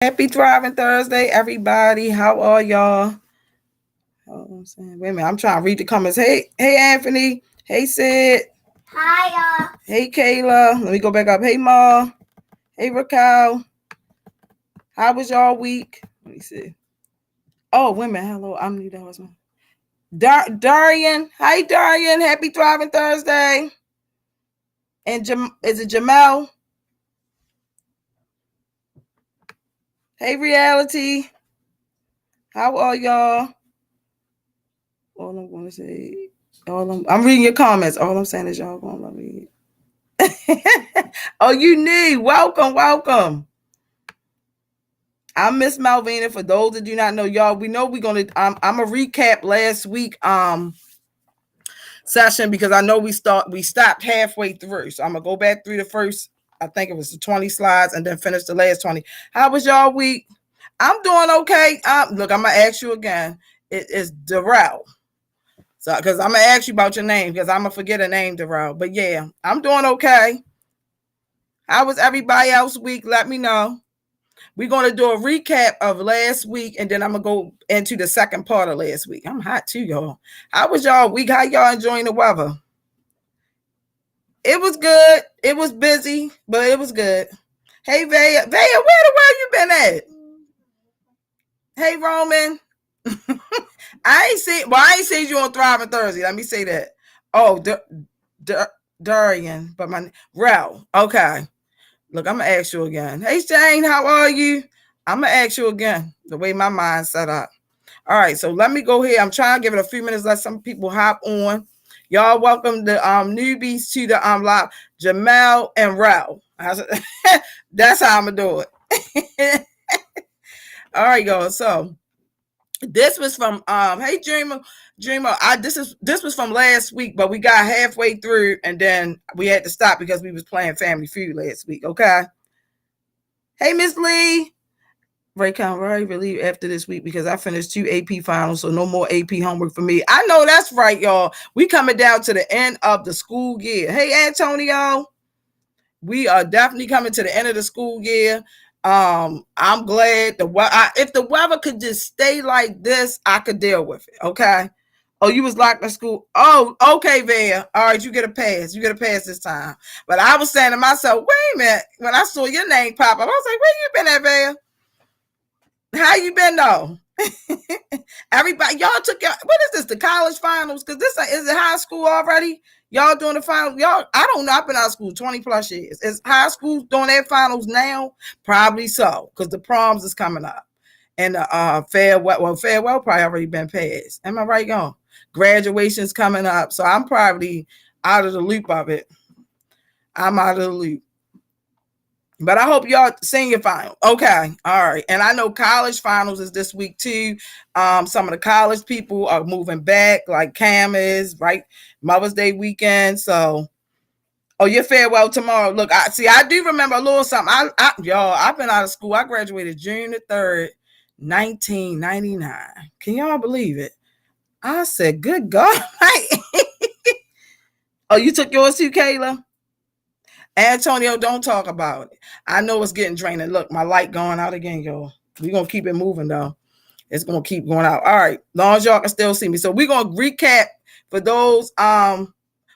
Happy Thriving Thursday, everybody. How are y'all? I'm saying, wait a minute, I'm trying to read the comments. Hey, Anthony. Hey, Sid. Hi, y'all. Hey, Kayla. Let me go back up. Hey, Ma. Hey, Raquel. How was y'all week? Let me see. Oh, wait a minute. Hello, I'm Nita Husband. Darian. Hi, Darian. Happy Thriving Thursday. And is it Jamel? Hey, Reality. How are y'all? All I'm going to say, I'm reading your comments. All I'm saying is y'all going to love me. Oh, you need. Welcome. I'm Miss Malvina. For those that do not know, y'all, we know we're going to, I'm going to recap last week session because I know we stopped halfway through. So I'm going to go back through the first, I think it was the 20 slides and then finish the last 20. How was y'all week? I'm doing okay. Look, I'm going to ask you again. It is Darrell. So, because I'm going to ask you about your name because I'm going to forget a name, Darrell. But yeah, I'm doing okay. How was everybody else week? Let me know. We're going to do a recap of last week, and then I'm going to go into the second part of last week. I'm hot too, y'all. How was y'all week? How y'all enjoying the weather? It was good. It was busy, but it was good. Hey, Vaya, where the world you been at? Hey, Roman. I ain't seen you on Thriving Thursday. Let me say that. Oh, Darian, but my Rel. Okay. Look, I'm gonna ask you again. Hey, Shane, how are you? I'm gonna ask you again. The way my mind's set up. All right, so let me go here. I'm trying to give it a few minutes. Let some people hop on. Y'all welcome the newbies to the live. Jamel and Rel. That's how I'm gonna do it. All right, y'all. So this was from hey Dreamer. This was from last week, but we got halfway through and then we had to stop because we was playing Family Feud last week. Okay. Hey, Miss Lee. Raycon, very relieved after this week because I finished 2 AP finals, so no more AP homework for me. I know that's right, y'all. We coming down to the end of the school year. Hey, Antonio. We are definitely coming to the end of the school year. I'm glad if the weather could just stay like this, I could deal with it. Okay. Oh, you was locked in school. Oh, okay, Van. All right, you get a pass. You get a pass this time. But I was saying to myself, wait a minute. When I saw your name pop up, I was like, where you been at, Van? How you been though? Everybody, y'all took your, what is this? The college finals? Because this is it high school already? Y'all doing the finals? Y'all, I don't know. I've been out of school 20 plus years. Is high school doing their finals now? Probably so, because the proms is coming up. And farewell probably already been passed. Am I right, y'all? Graduation's coming up. So I'm probably out of the loop of it. I'm out of the loop. But I hope y'all senior final. Okay. All right. And I know college finals is this week too. Some of the college people are moving back, like Cam is, right? Mother's Day weekend. So, oh, your farewell tomorrow. Look, I do remember a little something. Y'all, I've been out of school. I graduated June the 3rd, 1999. Can y'all believe it? I said, good God. Oh, you took yours too, Kayla? Antonio, don't talk about it. I know it's getting draining. Look, my light going out again, y'all. We're going to keep it moving, though. It's going to keep going out. All right. Long as y'all can still see me. So we're going to recap for those. I'm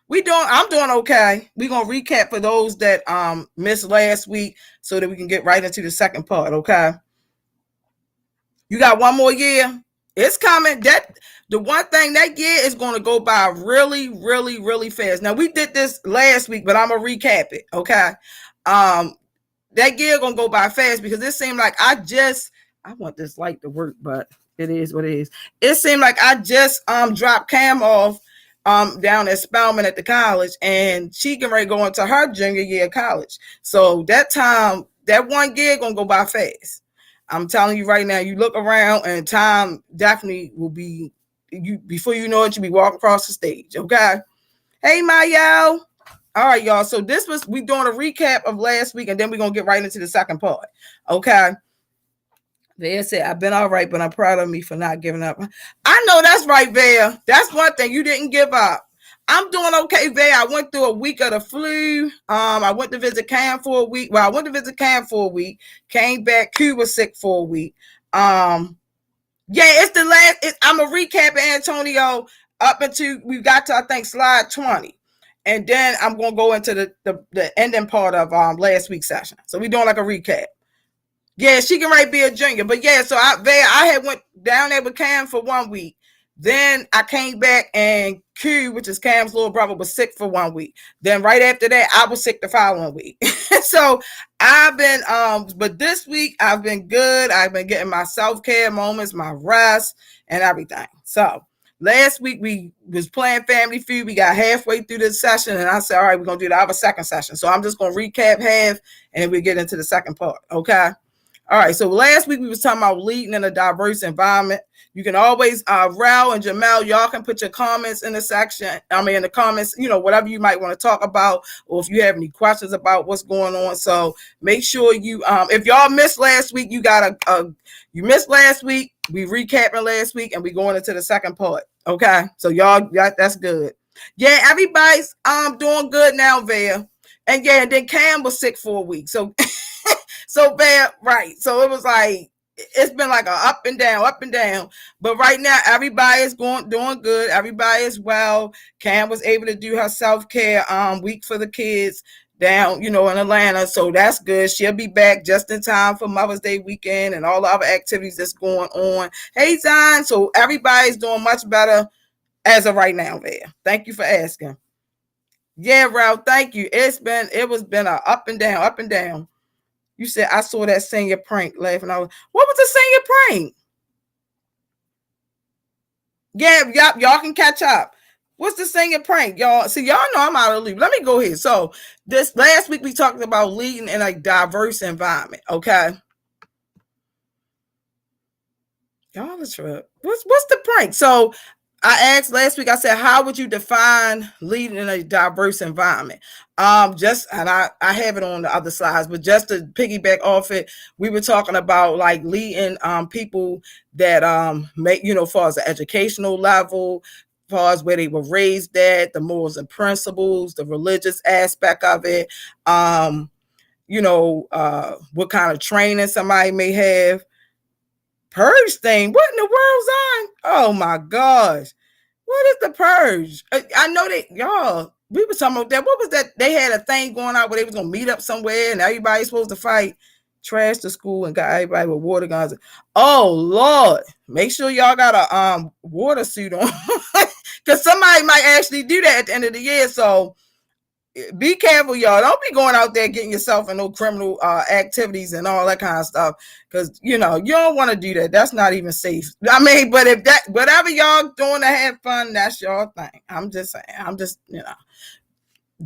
doing okay. We're going to recap for those that missed last week so that we can get right into the second part, okay? You got one more year. It's coming. The one thing that year is going to go by really, really, really fast. Now we did this last week, but I'm gonna recap it. Okay. That year gonna go by fast because it seemed like I want this light to work, but it is what it is. It seemed like I just dropped Cam off down at Spelman at the college, and she can ready go into her junior year of college. So that one year gonna go by fast. I'm telling you right now, you look around and time definitely will be you before you know it, you'll be walking across the stage. Okay. Hey, Mayo. All right, y'all. So we doing a recap of last week, and then we're gonna get right into the second part. Okay. They said, I've been all right, but I'm proud of me for not giving up. I know that's right, Bear. That's one thing. You didn't give up. I'm doing okay, Vay. I went through a week of the flu. I went to visit Cam for a week. Well, I went to visit Cam for a week. Came back. Q was sick for a week. Yeah, it's the last. I'm a recap, Antonio, up until we got to I think slide 20, and then I'm gonna go into the ending part of last week's session. So we doing like a recap. Yeah, she can right be a junior. But yeah, so I had went down there with Cam for 1 week. Then I came back and Q, which is Cam's little brother, was sick for 1 week. Then right after that, I was sick the following week. So I've been but this week I've been good. I've been getting my self-care moments, my rest, and everything. So last week we was playing Family Feud. We got halfway through the session, and I said, all right, we're gonna do the other second session. So I'm just gonna recap half and then we get into the second part. Okay. All right, so last week we was talking about leading in a diverse environment. You can always, Rao and Jamel, y'all can put your comments in the section. In the comments, whatever you might want to talk about, or if you have any questions about what's going on. So make sure you, if y'all missed last week, you missed last week. We recapping last week, and we going into the second part. Okay, so y'all, that's good. Yeah, everybody's doing good now, Vaya. And yeah, and then Cam was sick for a week, so. So bad, right? So it was like it's been like a up and down. But right now, everybody is doing good. Everybody is well. Cam was able to do her self-care week for the kids down, in Atlanta. So that's good. She'll be back just in time for Mother's Day weekend and all the other activities that's going on. Hey, Zion. So everybody's doing much better as of right now there. Thank you for asking. Yeah, Ralph, thank you. It was been a up and down. You said I saw that senior prank laughing. What was the senior prank? Yeah, y'all can catch up. What's the senior prank, y'all? See, y'all know I'm out of leave. Let me go here. So this last week we talked about leading in a diverse environment. Okay. Y'all are true. What's the prank? So I asked last week, I said, how would you define leading in a diverse environment? And I have it on the other slides, but just to piggyback off it, we were talking about like leading people that make, far as the educational level, far as where they were raised at, the morals and principles, the religious aspect of it, what kind of training somebody may have. Purge thing. What in the world's on? Oh my gosh. What is the purge? I know that y'all, we were talking about that. What was that? They had a thing going on where they was gonna meet up somewhere and everybody's supposed to fight, trash the school and got everybody with water guns. Oh Lord. Make sure y'all got a water suit on. Because somebody might actually do that at the end of the year. So be careful, y'all. Don't be going out there getting yourself in no criminal activities and all that kind of stuff. Because you don't want to do that. That's not even safe. But if that whatever y'all doing to have fun, that's your thing. I'm just saying.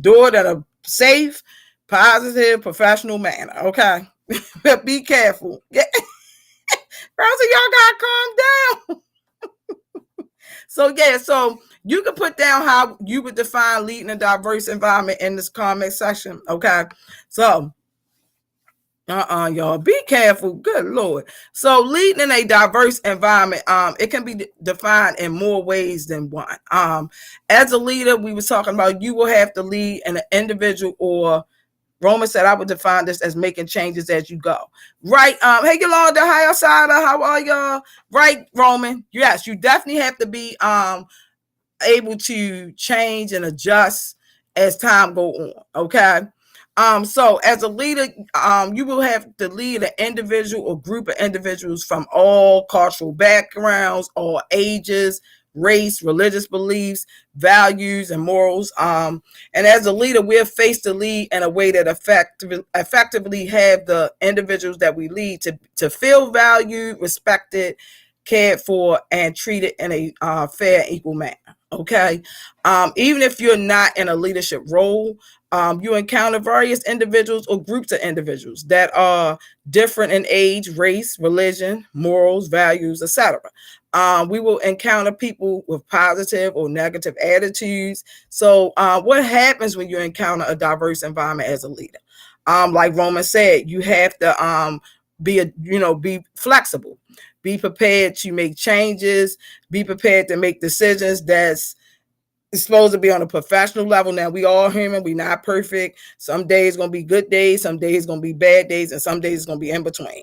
Do it in a safe, positive, professional manner. Okay. But be careful. Yeah. Rosa, y'all gotta calm down. So you can put down how you would define leading a diverse environment in this comment section. Okay. So y'all be careful. Good Lord. So leading in a diverse environment, it can be defined in more ways than one. As a leader, we were talking about you will have to lead an individual, or Roman said I would define this as making changes as you go. Right. Hey Yolanda, hi outside. How are y'all? Right, Roman. Yes, you definitely have to be able to change and adjust as time go on. Okay. So as a leader, you will have to lead an individual or group of individuals from all cultural backgrounds, all ages, race, religious beliefs, values, and morals. And as a leader, we're faced to lead in a way that effectively have the individuals that we lead to feel valued, respected, cared for, and treated in a fair, equal manner. Okay. Even if you're not in a leadership role, you encounter various individuals or groups of individuals that are different in age, race, religion, morals, values, etc. We will encounter people with positive or negative attitudes. So what happens when you encounter a diverse environment as a leader? Like Roman said, you have to be flexible, be prepared to make changes, be prepared to make decisions that's It's supposed to be on a professional level. Now, we all human. We not perfect. Some days going to be good days. Some days going to be bad days. And some days it's going to be in between.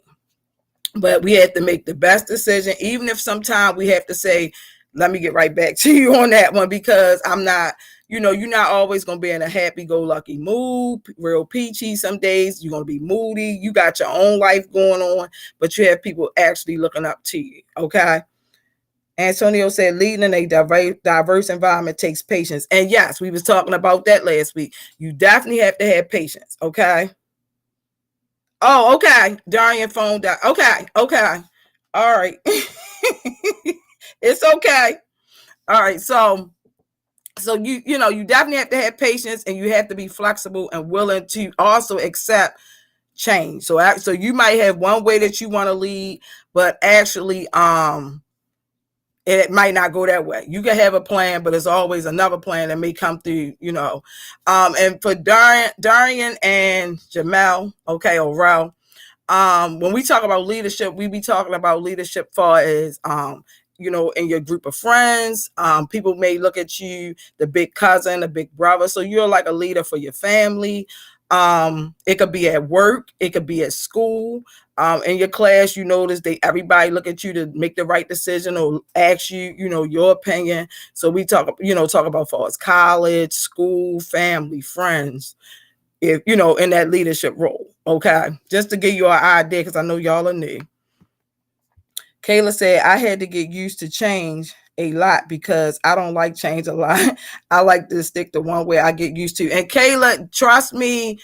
But we have to make the best decision, even if sometimes we have to say, let me get right back to you on that one, because I'm not, you're not always going to be in a happy-go-lucky mood, real peachy. Some days you're going to be moody. You got your own life going on, but you have people actually looking up to you, okay? Antonio said, leading in a diverse environment takes patience. And yes, we was talking about that last week. You definitely have to have patience, okay? Oh, okay. Darian phone down. Okay. All right. It's okay. All right. So you definitely have to have patience, and you have to be flexible and willing to also accept change. So you might have one way that you want to lead, but actually it might not go that way. You can have a plan, but there's always another plan that may come through, and for Darian and Jamel, okay, or Rel, when we talk about leadership, we be talking about leadership far as in your group of friends. People may look at you, the big cousin, the big brother. So you're like a leader for your family. It could be at work, it could be at school. In your class, you notice everybody look at you to make the right decision or ask you, your opinion. So we talk about far as college, school, family, friends, if in that leadership role. Okay, just to give you an idea, because I know y'all are new. Kayla said, I had to get used to change a lot because I don't like change a lot. I like to stick to one way I get used to. And Kayla, trust me,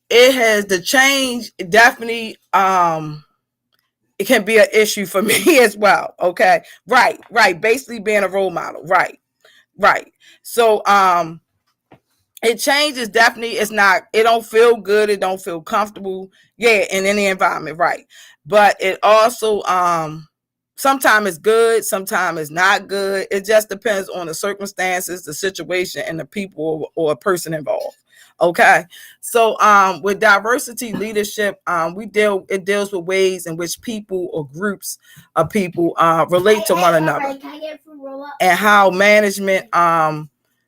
it has the change definitely it can be an issue for me as well. Okay. Right. Basically being a role model. Right. So it changes definitely. It don't feel good, it don't feel comfortable. Yeah, in any environment, right. But it also sometimes it's good, sometimes it's not good. It just depends on the circumstances, the situation, and the people or a person involved. Okay. So with diversity leadership, it deals with ways in which people or groups of people relate to one another, and how management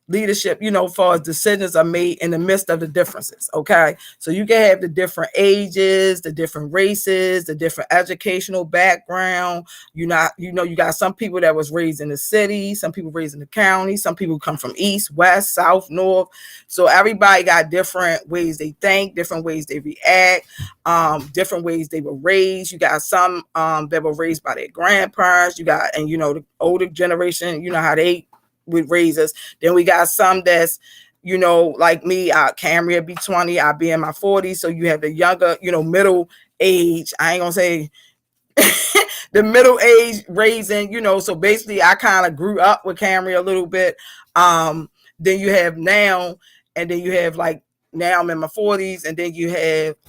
leadership, far as decisions are made in the midst of the differences. Okay. So you can have the different ages, the different races, the different educational background. You got some people that was raised in the city, some people raised in the county, some people come from east, west, south, north. So everybody got different ways they think, different ways they react, different ways they were raised. You got some that were raised by their grandparents. You got, and the older generation, how they would raise us. Then we got some that's, like me, Camry will be 20, I'll be in my 40s. So you have the younger, middle age. I ain't gonna say the middle age raising, so basically I kind of grew up with Camry a little bit. Then you have now, and then you have like, now I'm in my 40s, and then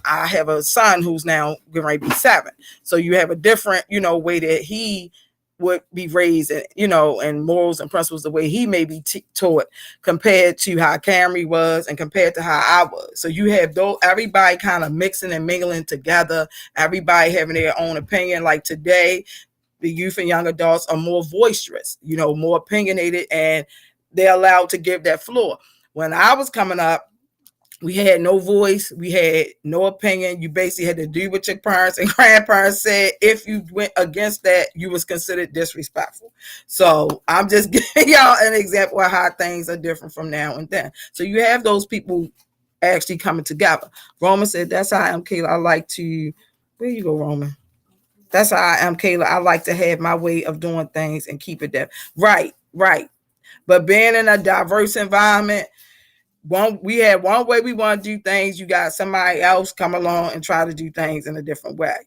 I have a son who's now going to be 7. So you have a different, way that he would be raised, and morals and principles, the way he may be taught, compared to how Camry was and compared to how I was. So you have everybody kind of mixing and mingling together, everybody having their own opinion. Like today, the youth and young adults are more boisterous, more opinionated, and they're allowed to give that floor. When I was coming up, we had no voice. We had no opinion. You basically had to do what your parents and grandparents said. If you went against that, you was considered disrespectful. So I'm just giving y'all an example of how things are different from now and then. So you have those people actually coming together. Roman said, that's how I am, Kayla. I like to, where you go, Roman? That's how I am, Kayla. I like to have my way of doing things and keep it there. Right. But being in a diverse environment, we had one way we want to do things. You got somebody else come along and try to do things in a different way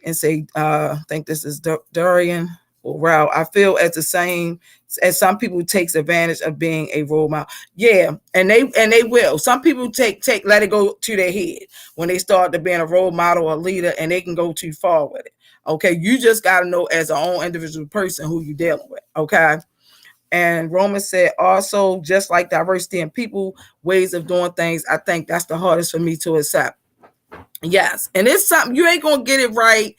and say, I think this is Durian or Rao. I feel as the same as some people takes advantage of being a role model. Yeah, and they will. Some people let it go to their head when they start to being a role model or leader, and they can go too far with it. Okay, you just got to know as a own individual person who you're dealing with. Okay. And Roman said, also, just like diversity in people, ways of doing things, I think that's the hardest for me to accept. Yes. And it's something, you ain't going to get it right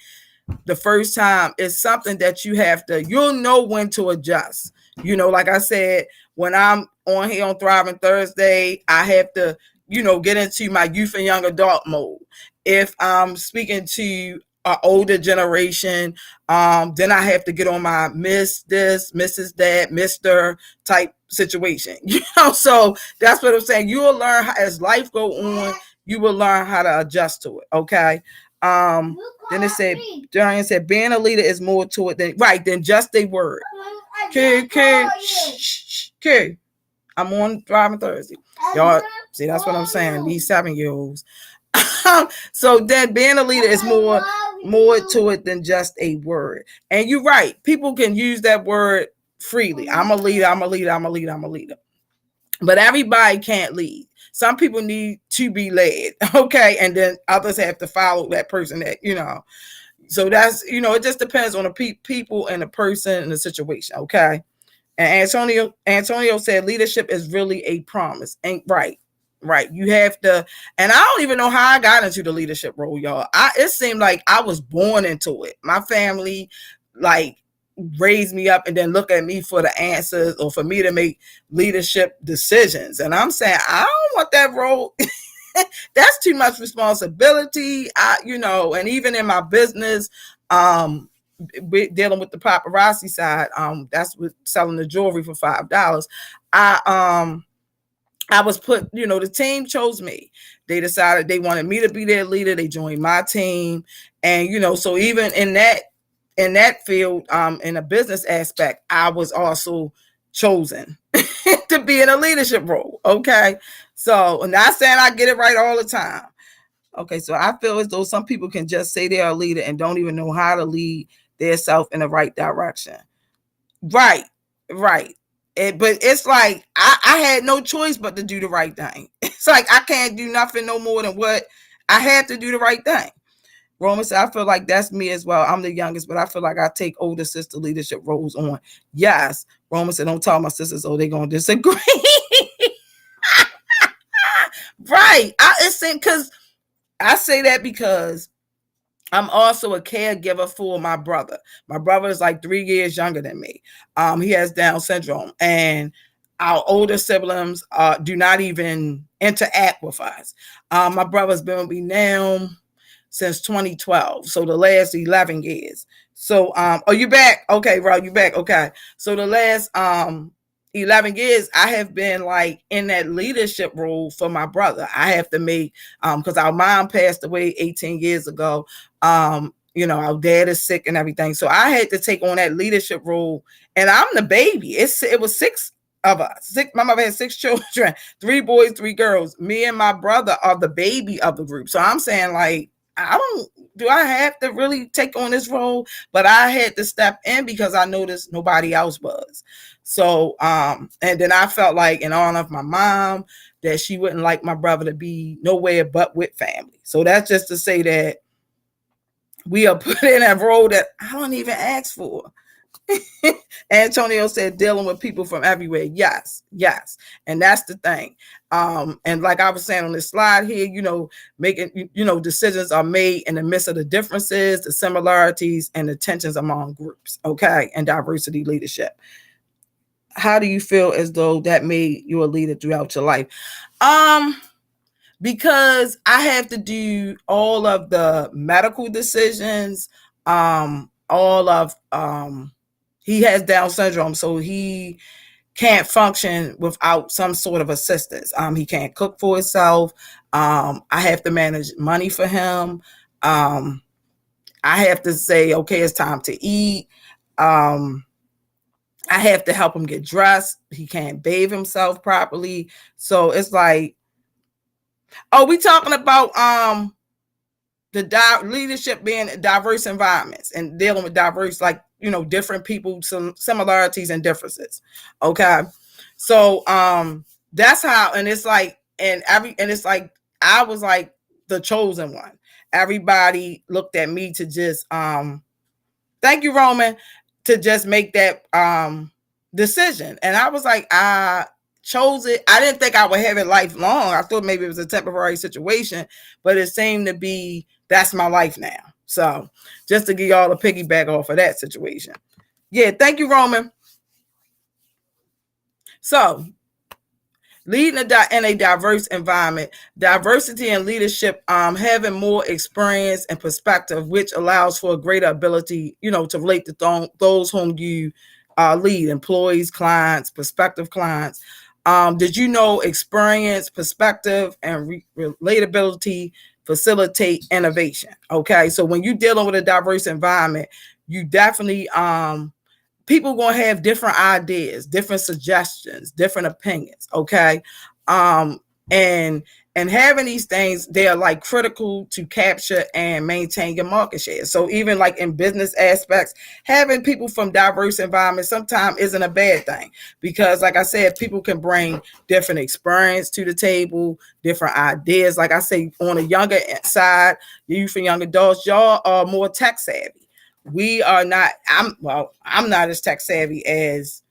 the first time. It's something that you'll know when to adjust. Like I said, when I'm on here on Thriving Thursday, I have to, get into my youth and young adult mode. If I'm speaking to an older generation, then I have to get on my Miss this, Mrs. that, Mr. type situation. So that's what I'm saying. You will learn as life go on, you will learn how to adjust to it. Okay. Then it said, Darian said, being a leader is more to it than just a word. Okay. I'm on Thriving Thursday. Y'all see, that's what I'm saying. These 7-year-olds. So then being a leader is more to it than just a word. And you're right. People can use that word freely. I'm a leader. But everybody can't lead. Some people need to be led. Okay. And then others have to follow that person that. So that's, it just depends on the people and the person and the situation. Okay. And Antonio said leadership is really a promise. Ain't right. You have to, and I don't even know how I got into the leadership role, y'all. It seemed like I was born into it. My family raised me up and then look at me for the answers or for me to make leadership decisions. And I'm saying, I don't want that role. That's too much responsibility. And even in my business, dealing with the paparazzi side, that's with selling the jewelry for $5. I was put, the team chose me. They decided they wanted me to be their leader. They joined my team. And, so even in that field, in a business aspect, I was also chosen to be in a leadership role. Okay. So I'm not saying I get it right all the time. Okay. So I feel as though some people can just say they're a leader and don't even know how to lead themselves in the right direction. Right. But it's like I had no choice but to do the right thing. It's like I can't do nothing no more than what I had to do the right thing. Roman said, I feel like that's me as well. I'm the youngest, but I feel like I take older sister leadership roles on. Yes. Roman said, don't tell my sisters, they're going to disagree. Right. Because I say that because I'm also a caregiver for my brother. My brother is like 3 years younger than me. He has Down syndrome, and our older siblings do not even interact with us. My brother's been with me now since 2012, so the last 11 years. So, are you back? Okay, Ro, you back? Okay. So the last 11 years, I have been in that leadership role for my brother. I have to make, because our mom passed away 18 years ago. Our dad is sick and everything. So I had to take on that leadership role, and I'm the baby. It was 6 of us. My mother had 6 children, 3 boys, 3 girls. Me and my brother are the baby of the group. So I'm saying do I have to really take on this role? But I had to step in because I noticed nobody else was. So, and then I felt like in honor of my mom that she wouldn't like my brother to be nowhere but with family. So that's just to say that we are put in a role that I don't even ask for. Antonio said dealing with people from everywhere. Yes. And that's the thing. And like I was saying on this slide here, making, decisions are made in the midst of the differences, the similarities, and the tensions among groups. Okay. And diversity leadership. How do you feel as though that made you a leader throughout your life? Because I have to do all of the medical decisions, he has Down syndrome, so he can't function without some sort of assistance. He can't cook for himself. I have to manage money for him. I have to say, okay, it's time to eat. I have to help him get dressed. He can't bathe himself properly. So it's like, we talking about the leadership being diverse environments and dealing with diverse, different people, some similarities and differences. Okay. So that's how, and it's like, I was like the chosen one. Everybody looked at me to just thank you, Roman, to just make that decision. And I was like, I chose it. I didn't think I would have it lifelong. I thought maybe it was a temporary situation, but it seemed to be that's my life now. So just to give y'all a piggyback off of that situation. Yeah, thank you, Roman. So leading in a diverse environment, diversity in leadership, having more experience and perspective, which allows for a greater ability, to relate to those whom you lead, employees, clients, prospective clients. Did you know experience, perspective, and relatability facilitate innovation? Okay, so when you're dealing with a diverse environment, you definitely people gonna have different ideas, different suggestions, different opinions. Okay, um, and having these things, they are like critical to capture and maintain your market share. So even like in business aspects, having people from diverse environments sometimes isn't a bad thing, because like I said, people can bring different experience to the table, different ideas. Like I say, on a younger side, youth and young adults, y'all are more tech savvy. We are not. I'm not as tech savvy as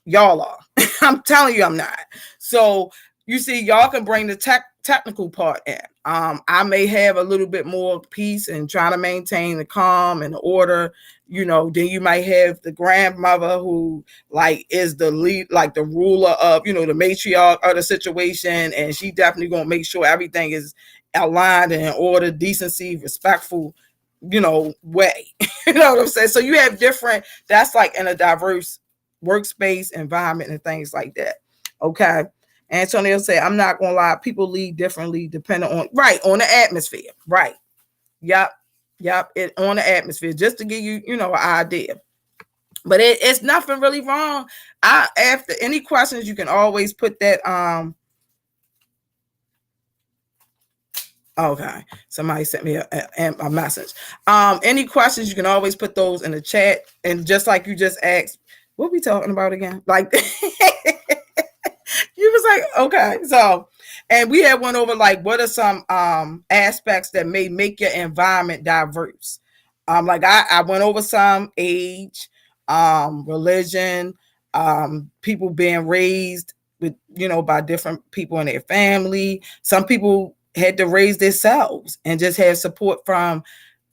y'all are. I'm telling you, I'm not. So you see, y'all can bring the technical part in. I may have a little bit more peace and try to maintain the calm and the order. Then you might have the grandmother who like is the lead, like the ruler of, the matriarch of the situation, and she definitely gonna make sure everything is aligned and in order, decency, respectful, way. You know what I'm saying? So you have different, that's like in a diverse workspace environment and things like that. Okay. Antonio said, I'm not gonna lie, people lead differently depending on on the atmosphere. Right. Yep. Yep. It on the atmosphere, just to give you, an idea. But it's nothing really wrong. After any questions, you can always put that okay. Somebody sent me a message. Any questions, you can always put those in the chat. And just like you just asked, what we talking about again? Like you was like, okay. So, and we had went over like what are some aspects that may make your environment diverse. Like I went over some age, religion, people being raised with, by different people in their family. Some people had to raise themselves and just have support from,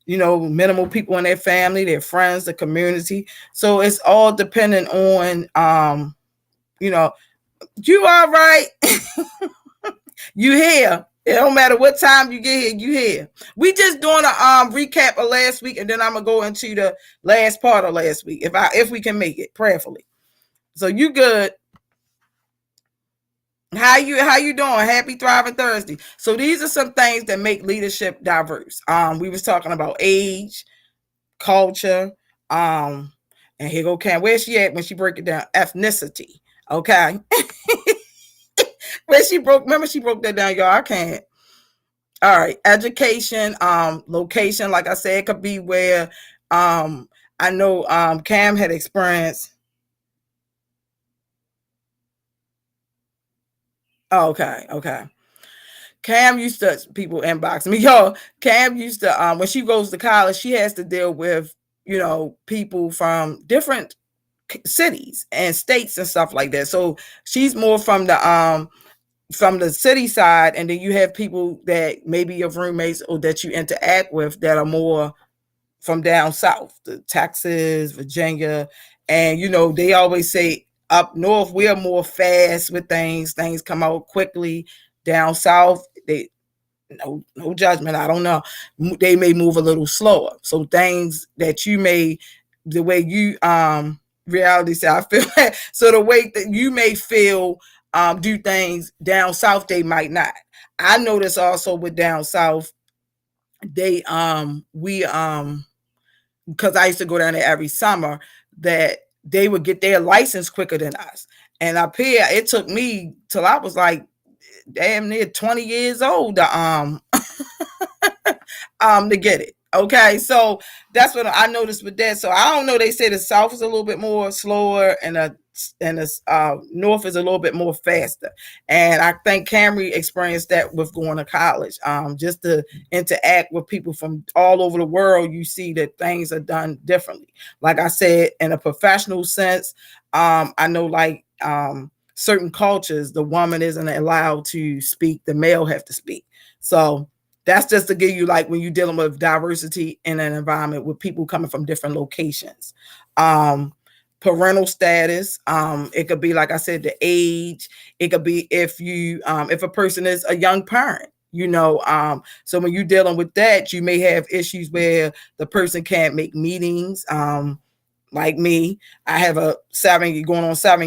minimal people in their family, their friends, the community. So it's all dependent on, you all right. You here. It don't matter what time you get here, you here. We just doing a recap of last week, and then I'm gonna go into the last part of last week if we can make it prayerfully. So you good. How you doing? Happy Thriving Thursday. So these are some things that make leadership diverse. We was talking about age, culture, and here go Cam. Where's she at when she break it down? Ethnicity. Okay. Remember she broke that down, y'all. I can't. All right. Education, location, like I said, it could be where I know Cam had experienced. Oh, okay, okay. Cam used to people inbox me. Yo, Cam used to when she goes to college, she has to deal with, people from different cities and states and stuff like that. So she's more from the city side, and then you have people that maybe your roommates or that you interact with that are more from down south, the Texas, Virginia, and they always say up north we're more fast with things. Things come out quickly. Down south, they no judgment. I don't know. They may move a little slower. So things that you may, the way you reality say, I feel that. So the way that you may feel do things down south, they might not. I notice also with down south, they we because I used to go down there every summer, that they would get their license quicker than us. And up here, it took me till I was like damn near 20 years old to get it. Okay, so that's what I noticed with that. So I don't know. They say the south is a little bit more slower, and the north is a little bit more faster. And I think Camry experienced that with going to college. Just to interact with people from all over the world, you see that things are done differently. Like I said, in a professional sense, I know like certain cultures, the woman isn't allowed to speak; the male have to speak. So that's just to give you like when you're dealing with diversity in an environment with people coming from different locations. parental status. It could be, like I said, the age. It could be if a person is a young parent. So when you're dealing with that, you may have issues where the person can't make meetings. Like me, I have a 7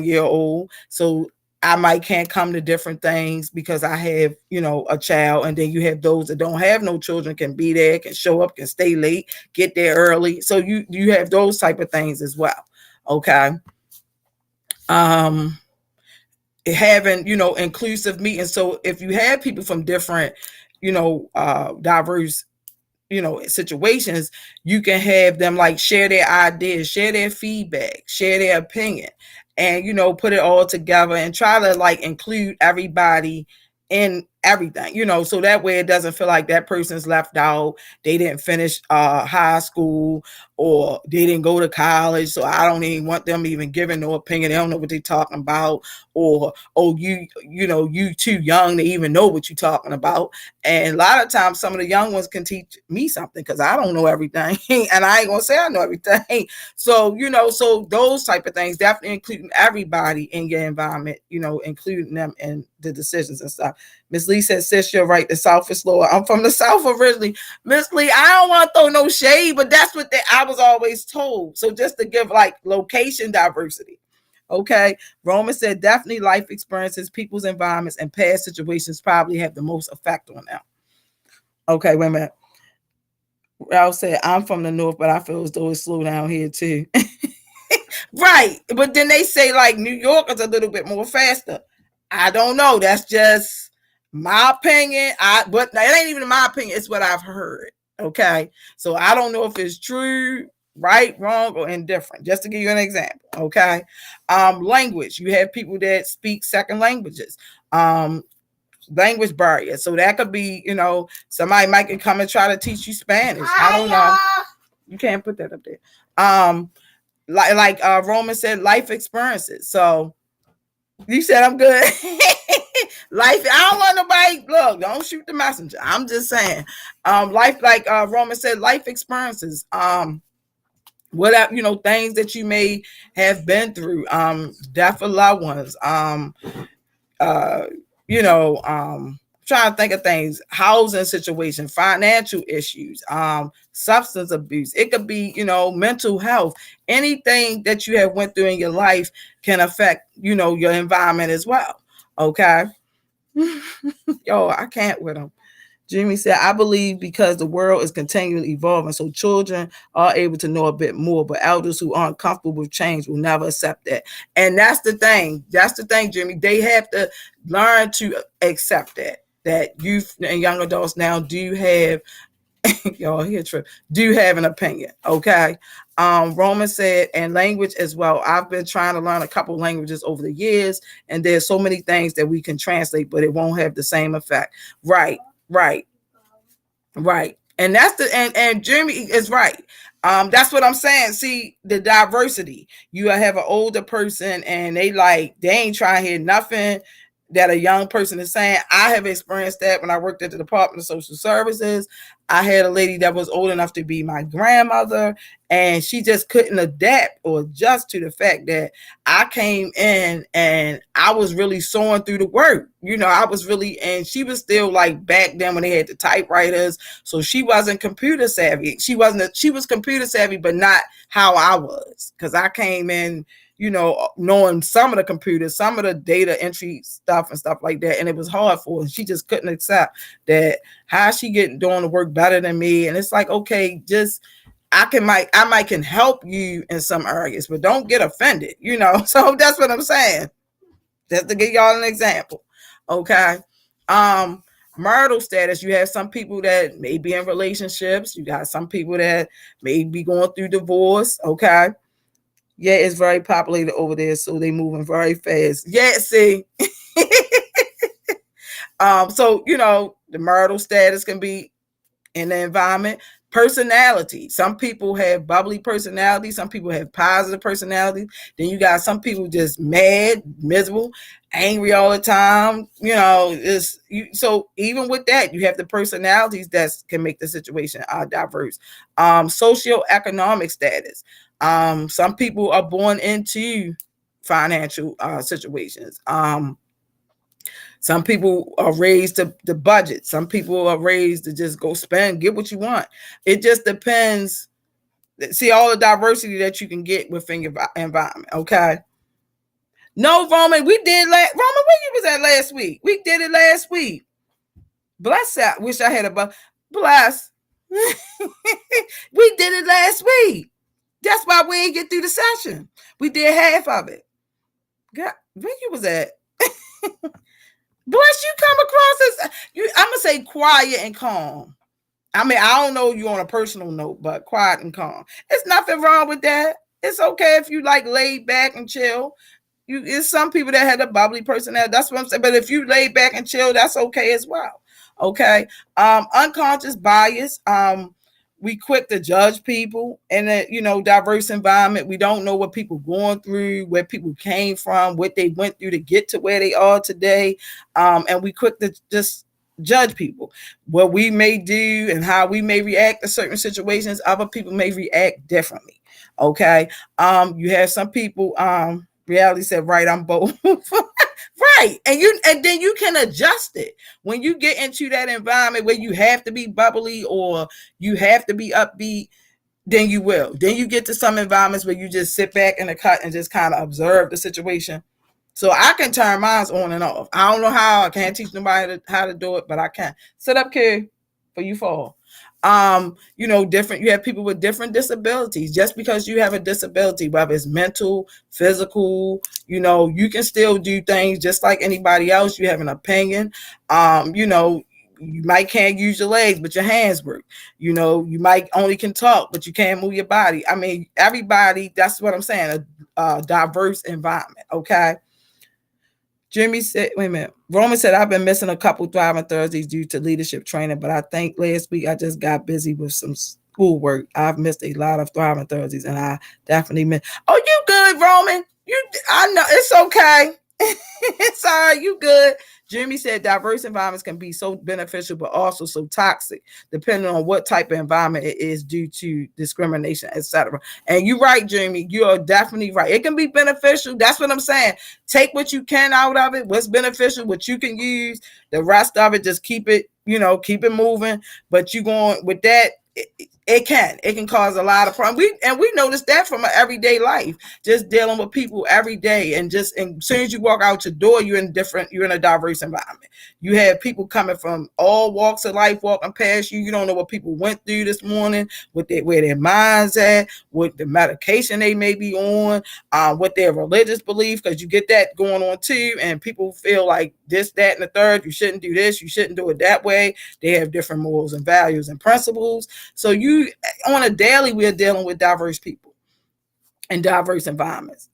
year old, so I might can't come to different things because I have, a child. And then you have those that don't have no children, can be there, can show up, can stay late, get there early. So you have those type of things as well. Okay. um Having, inclusive meetings. So if you have people from different, diverse, situations, you can have them like share their ideas, share their feedback, share their opinion, and put it all together and try to like include everybody in everything, so that way it doesn't feel like that person's left out. They didn't finish high school, or they didn't go to college, so I don't even want them even giving no opinion. They don't know what they're talking about. Or, oh, you too young to even know what you're talking about. And a lot of times some of the young ones can teach me something, because I don't know everything and I ain't gonna say I know everything. So so those type of things, definitely including everybody in your environment, including them in the decisions and stuff. Miss Lee said, sis, you're right. The South is slower. I'm from the South originally. Miss Lee, I don't want to throw no shade, but that's what I was always told. So just to give like location diversity. Okay. Roman said, definitely life experiences, people's environments, and past situations probably have the most effect on them. Okay, wait a minute. Ralph said, I'm from the North, but I feel as though it's slow down here too. Right. But then they say like New York is a little bit more faster. I don't know. That's just my opinion. But it ain't even my opinion. It's what I've heard. Okay. So I don't know if it's true, right, wrong, or indifferent. Just to give you an example. Okay. Language. You have people that speak second languages. Language barrier. So that could be, somebody might come and try to teach you Spanish. I don't know. You can't put that up there. Like Roman said, life experiences. So you said I'm good. Life, I don't want nobody, look, don't shoot the messenger. I'm just saying. Life, like Roman said, life experiences. What things that you may have been through, death of loved ones, trying to think of things, housing situation, financial issues, substance abuse. It could be, mental health. Anything that you have went through in your life can affect, your environment as well. Okay. Yo, I can't with them. Jimmy said, I believe because the world is continually evolving, so children are able to know a bit more, but elders who aren't comfortable with change will never accept that. And that's the thing. That's the thing, Jimmy. They have to learn to accept that youth and young adults now do have, y'all here, trip, do have an opinion. Okay. Roman said, and language as well. I've been trying to learn a couple languages over the years, and there's so many things that we can translate, but it won't have the same effect. Right. Right. And that's and Jeremy is right. That's what I'm saying. See the diversity. You have an older person and they ain't trying to hear nothing that a young person is saying. I have experienced that when I worked at the Department of Social Services. I had a lady that was old enough to be my grandmother, and she just couldn't adapt or adjust to the fact that I came in and I was really sawing through the work. I was really, and she was still like back then when they had the typewriters. So she wasn't computer savvy. She was computer savvy, but not how I was. Cause I came in, knowing some of the computers, some of the data entry stuff and stuff like that. And it was hard for her. She just couldn't accept that. How she doing the work better than me? And it's like, okay, just I might can help you in some areas, but don't get offended, So that's what I'm saying. Just to give y'all an example. Okay. Marital status. You have some people that may be in relationships. You got some people that may be going through divorce. Okay. Yeah, it's very populated over there, so they moving very fast. Yeah, see. So the marital status can be in the environment. Personality. Some people have bubbly personality. Some people have positive personality. Then you got some people just mad, miserable, angry all the time. So even with that, you have the personalities that can make the situation diverse. Socioeconomic status. Some people are born into financial situations. Some people are raised to budget. Some people are raised to just go spend, get what you want. It just depends. See all the diversity that you can get within your environment. Okay. No, Roman, we did Roman, where you was at last week? We did it last week. Bless that. Wish I had a bless. We did it last week. That's why we didn't get through the session. We did half of it. God, where you was at? Bless, you come across as I'm gonna say quiet and calm. I mean, I don't know you on a personal note, but quiet and calm. There's nothing wrong with that. It's okay if you like laid back and chill. It's some people that had a bubbly personality. That's what I'm saying. But if you lay back and chill, that's okay as well. Okay. Unconscious bias. We quick to judge people in a diverse environment. We don't know what people going through, where people came from, what they went through to get to where they are today. And we quick to just judge people, what we may do and how we may react to certain situations. Other people may react differently. Okay. You have some people, reality said, right, I'm both. Right. And then you can adjust it. When you get into that environment where you have to be bubbly or you have to be upbeat, then you will. Then you get to some environments where you just sit back in the cut and just kind of observe the situation. So I can turn mine on and off. I don't know how. I can't teach nobody how to do it, but I can. Sit up, kid, for you fall. Different. You have people with different disabilities. Just because you have a disability, whether it's mental, physical, you can still do things just like anybody else. You have an opinion. You might can't use your legs, but your hands work. You might only can talk, but you can't move your body. I mean, everybody. That's what I'm saying. A diverse environment. Okay. Jimmy said, wait a minute. Roman said, I've been missing a couple Thriving Thursdays due to leadership training, but I think last week I just got busy with some schoolwork. I've missed a lot of Thriving Thursdays, and I definitely missed. Oh, you good, Roman? I know it's okay. It's all right. You good. Jimmy said diverse environments can be so beneficial, but also so toxic, depending on what type of environment it is due to discrimination, etc. And you're right, Jimmy. You are definitely right. It can be beneficial. That's what I'm saying. Take what you can out of it, what's beneficial, what you can use. The rest of it, just keep it, keep it moving. But you going with that, it can cause a lot of problems. We notice that from an everyday life, just dealing with people every day, and as soon as you walk out your door, you're in a diverse environment. You have people coming from all walks of life walking past you. You don't know what people went through this morning, where their minds at, what the medication they may be on, what their religious belief, because you get that going on too, and people feel like this, that, and the third. You shouldn't do this. You shouldn't do it that way. They have different morals and values and principles. So on a daily, we're dealing with diverse people in diverse environments.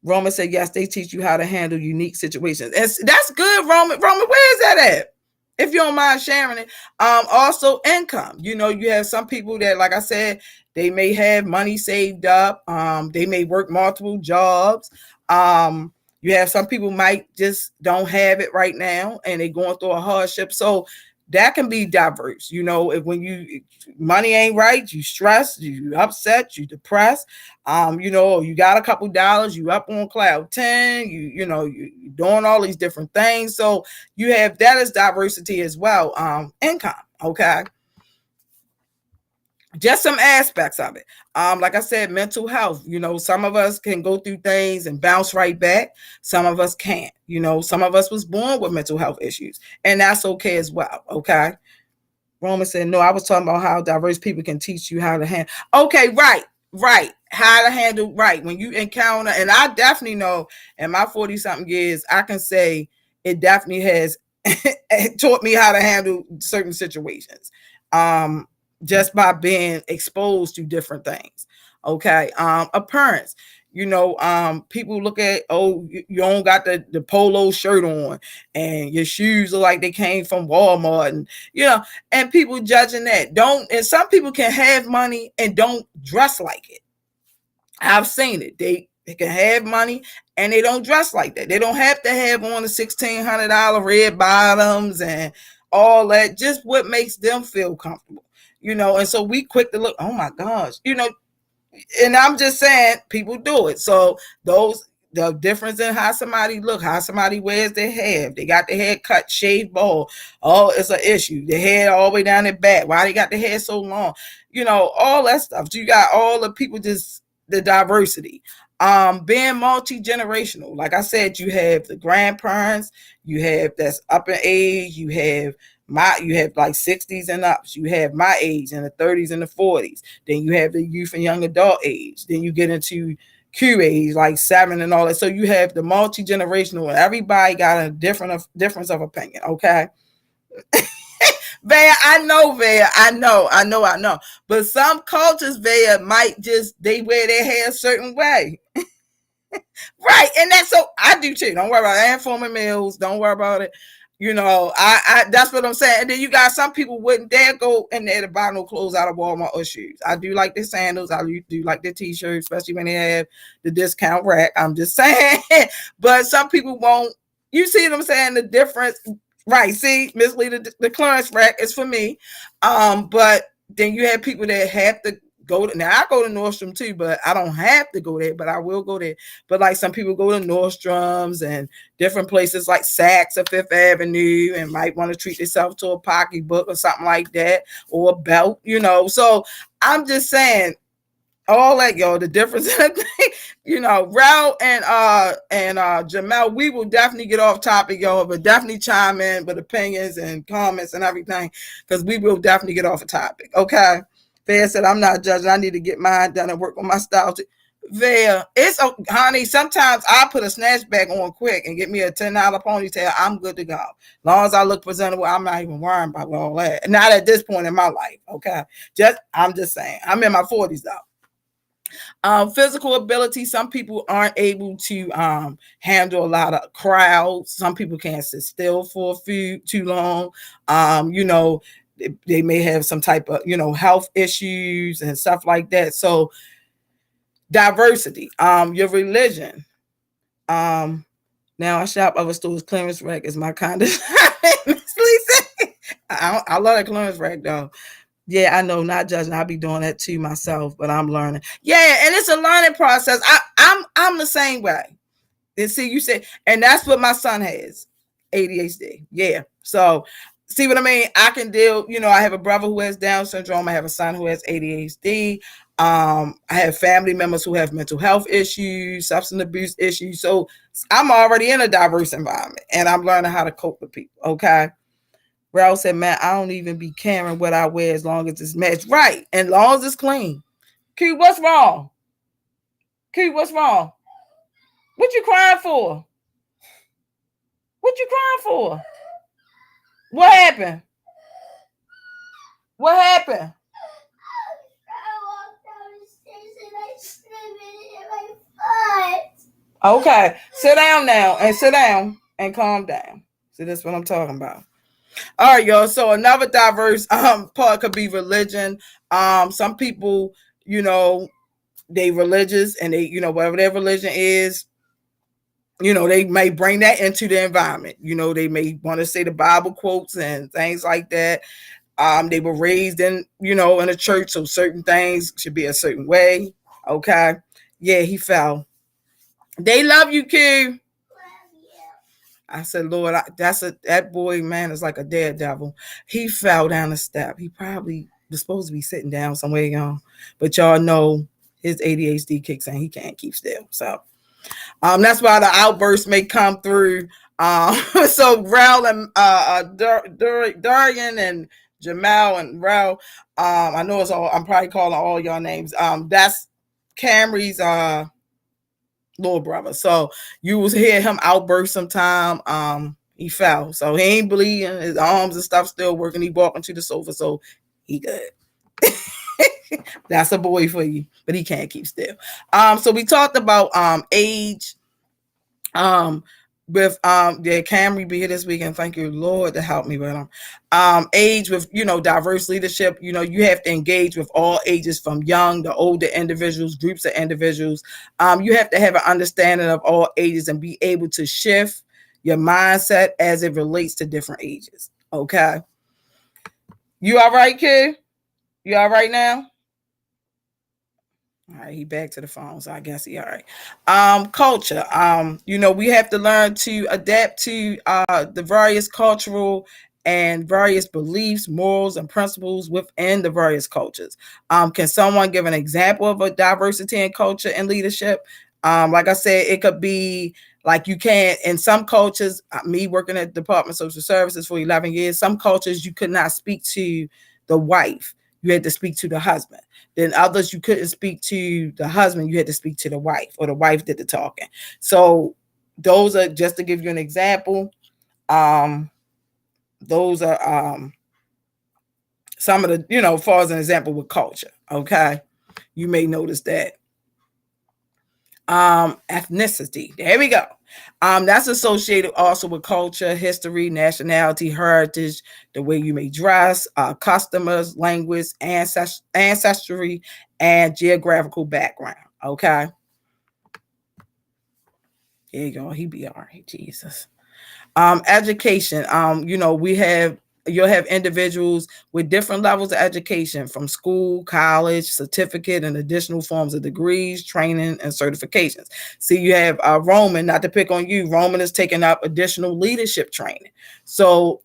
Roman said, yes, they teach you how to handle unique situations. That's good, Roman. Roman, where is that at? If you don't mind sharing it. Also income. You have some people that, like I said, they may have money saved up. They may work multiple jobs. You have some people might just don't have it right now, and they're going through a hardship. So that can be diverse. If when money ain't right, you stressed, you upset, you depressed. You got a couple dollars, you up on cloud 10, you doing all these different things. So you have that as diversity as well. Income. Okay. Just some aspects of it. Like I said, mental health. Some of us can go through things and bounce right back. Some of us can't. Some of us was born with mental health issues, and that's okay as well. Okay. Roman said, no, I was talking about how diverse people can teach you how to handle. Okay, right. How to handle, right. When you encounter, and I definitely know in my 40-something years, I can say it definitely has taught me how to handle certain situations. Just by being exposed to different things. Okay. Appearance. People look at, oh, you don't got the polo shirt on and your shoes look like they came from Walmart, and people judging that. And some people can have money and don't dress like it. I've seen it. They can have money and they don't dress like that. They don't have to have on the $1,600 red bottoms and all that. Just what makes them feel comfortable, And so we quick to look, oh my gosh, and I'm just saying people do it. So the difference in how somebody look, how somebody wears their hair, if they got their hair cut, shaved, bald, oh, it's an issue. The hair all the way down their back. Why they got the hair so long? All that stuff. So you got all the people, just the diversity. Being multi-generational. Like I said, you have the grandparents, you have that's up in age, you have like 60s and ups, you have my age in the 30s and the 40s, then you have the youth and young adult age, then you get into Q age, like 7 and all that. So you have the multi-generational, and everybody got a difference of opinion, okay? Vea, I know. But some cultures, Vea, might they wear their hair a certain way. Right. And that's so I do too. Don't worry about it. I ain't forming meals. Don't worry about it. I that's what I'm saying. And then you got some people wouldn't dare go in there to buy no clothes out of Walmart or shoes. I do like the sandals. I do like the t-shirts, especially when they have the discount rack. I'm just saying. But some people won't. You see what I'm saying? The difference. Right. See, Miss Lee, the clearance rack is for me. But then you have people that have to go to, now I go to Nordstrom too, but I don't have to go there, but I will go there. But like some people go to Nordstrom's and different places like Saks or Fifth Avenue and might want to treat themselves to a pocketbook or something like that, or a belt, So I'm just saying, all that, yo, the difference, Rel and Jamel, we will definitely get off topic, yo, but definitely chime in with opinions and comments and everything, because we will definitely get off a topic, okay? Vea said, I'm not judging. I need to get mine done and work on my style too. Vea, honey, sometimes I put a snatchback on quick and get me a $10 ponytail. I'm good to go. As long as I look presentable, I'm not even worrying about all that. Not at this point in my life, okay? I'm just saying. I'm in my 40s, though. Physical ability, some people aren't able to handle a lot of crowds. Some people can't sit still for too long. They may have some type of, health issues and stuff like that. So diversity, your religion. Now I shop other stores. Clearance rack is my kind of I love that clearance rack though. Yeah, I know, not judging. I'll be doing that too myself, but I'm learning. Yeah, and it's a learning process. I'm the same way. And see, you said, and that's what my son has, ADHD. Yeah. So see what I mean? I can deal, I have a brother who has Down syndrome. I have a son who has ADHD. I have family members who have mental health issues, substance abuse issues. So I'm already in a diverse environment and I'm learning how to cope with people. Okay. Ralph said, man, I don't even be caring what I wear as long as it's matched. Right. And long as it's clean. Q, what's wrong? Q, what's wrong? What you crying for? What you crying for? What happened? What happened? Okay, sit down now and sit down and calm down. See, that's what I'm talking about. All right, y'all. So another diverse part could be religion. Some people, they religious and they, whatever their religion is, they may bring that into the environment. They may want to say the Bible quotes and things like that. They were raised in, in a church, so certain things should be a certain way. Okay. Yeah, he fell. They love you, Q. I said, Lord, that boy, man, is like a daredevil. He fell down the step. He probably was supposed to be sitting down somewhere, y'all. But y'all know his ADHD kicks in. He can't keep still. So that's why the outbursts may come through. So Rel and Darian and Jamal and Rel, I know it's all, I'm probably calling all y'all names. That's Camry's little brother. So you will hear him outburst sometime. He fell. So he ain't bleeding. His arms and stuff still working. He walking to the sofa. So he good. That's a boy for you, but he can't keep still. So we talked about age. With yeah, Camry be here this weekend. Thank you, Lord, to help me with them. Age with diverse leadership. You have to engage with all ages, from young to older individuals, groups of individuals. You have to have an understanding of all ages and be able to shift your mindset as it relates to different ages. Okay. You all right, kid? You all right now? All right, he back to the phone, so I guess he all right. Culture. We have to learn to adapt to the various cultural and various beliefs, morals, and principles within the various cultures. Can someone give an example of a diversity in culture and leadership? Like I said, it could be like you can in some cultures. Me working at the Department of Social Services for 11 years, some cultures you could not speak to the wife; you had to speak to the husband. Then others, you couldn't speak to the husband, you had to speak to the wife, or the wife did the talking. So those are just to give you an example. Those are some of the, as far as an example with culture. Okay. You may notice that. Ethnicity. There we go. That's associated also with culture, history, nationality, heritage, the way you may dress, customers, language, ancestry, and geographical background. Okay. Here you go. He be all right. Jesus. Education. You'll have individuals with different levels of education, from school, college, certificate, and additional forms of degrees, training, and certifications. See, you have Roman, not to pick on you. Roman is taking up additional leadership training. So,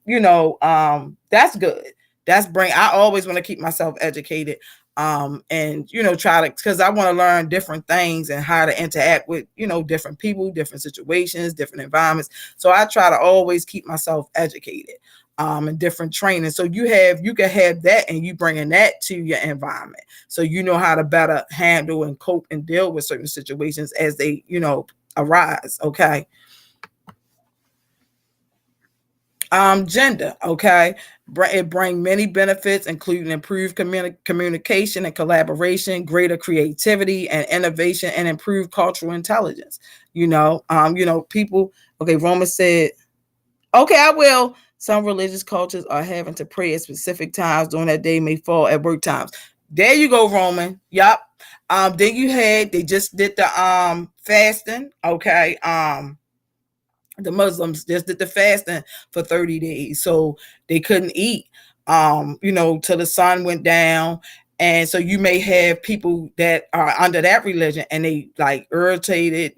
that's good. I always want to keep myself educated. And try to, because I want to learn different things and how to interact with different people, different situations, different environments. So I try to always keep myself educated and different training. So you can have that, and you bringing that to your environment, so you know how to better handle and cope and deal with certain situations as they arise. Okay. Gender. Okay. It bring many benefits, including improved communication and collaboration, greater creativity and innovation, and improved cultural intelligence. People. Okay. Roma said, okay, I will. Some religious cultures are having to pray at specific times during that day may fall at work times. There you go, Roman. Yep. Then they just did the fasting. Okay. The Muslims just did the fasting for 30 days. So they couldn't eat, till the sun went down. And so you may have people that are under that religion, and they like irritated,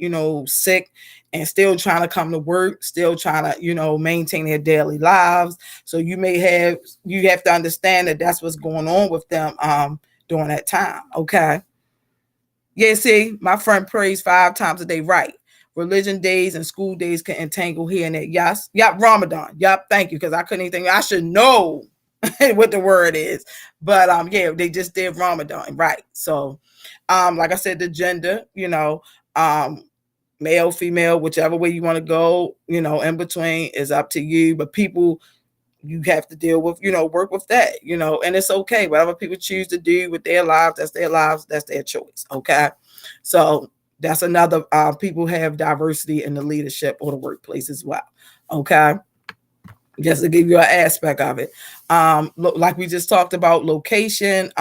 sick, and still trying to come to work, still trying to, maintain their daily lives. So you have to understand that that's what's going on with them during that time. Okay. Yeah, see, my friend prays 5 times a day, right? Religion days and school days can entangle here and there. Yes. Yep. Ramadan. Yep. Thank you. Because I couldn't even think. I should know what the word is. But yeah, they just did Ramadan. Right. So like I said, the gender, male, female, whichever way you want to go, in between is up to you. But people, you have to deal with, work with that, and it's okay. Whatever people choose to do with their lives, that's their choice. Okay. So that's another, people have diversity in the leadership or the workplace as well. Okay. Just to give you an aspect of it. Like we just talked about location,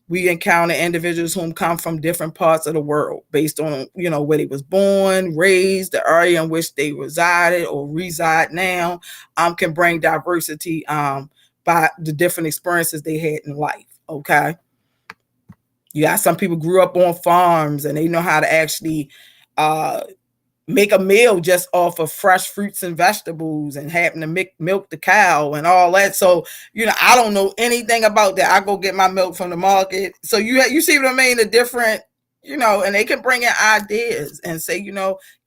we encounter individuals who come from different parts of the world based on, where they was born, raised, the area in which they resided or reside now, can bring diversity by the different experiences they had in life. Okay. You got some people grew up on farms, and they know how to actually make a meal just off of fresh fruits and vegetables, and having to milk the cow and all that. So, I don't know anything about that. I go get my milk from the market. So you see what I mean? The different, and they can bring in ideas and say,